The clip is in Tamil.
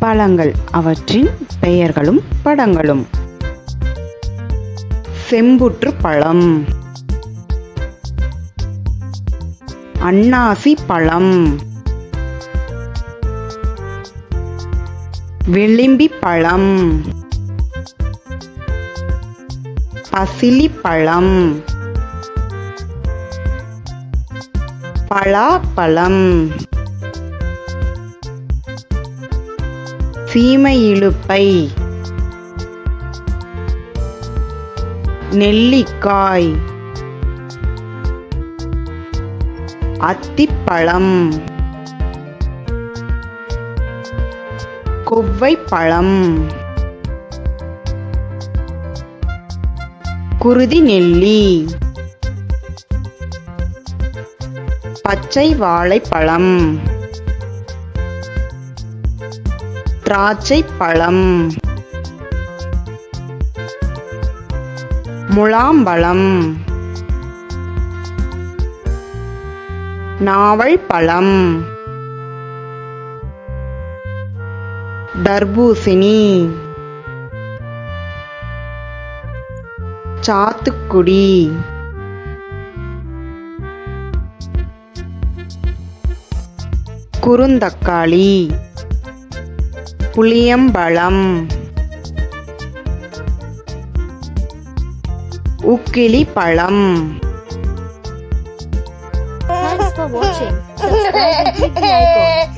பழங்கள், அவற்றின் பெயர்களும் படங்களும். செம்புற்று பழம், அன்னாசி பழம், விளிம்பி பழம், பசிலி பழம், பலாப்பழம், சீமை இலுப்பை, நெல்லிக்காய், அத்திப்பழம், கொவ்வைப்பழம், குருதி நெல்லி, பச்சை வாழைப்பழம், திராட்சை பழம், முலாம்பழம், நாவல் பழம், தர்பூசணி, சாத்துக்குடி, குறுந்தக்காளி, புளியம்பழம், உக்கிளி பழம். Thanks for watching. Subscribe and click the icon.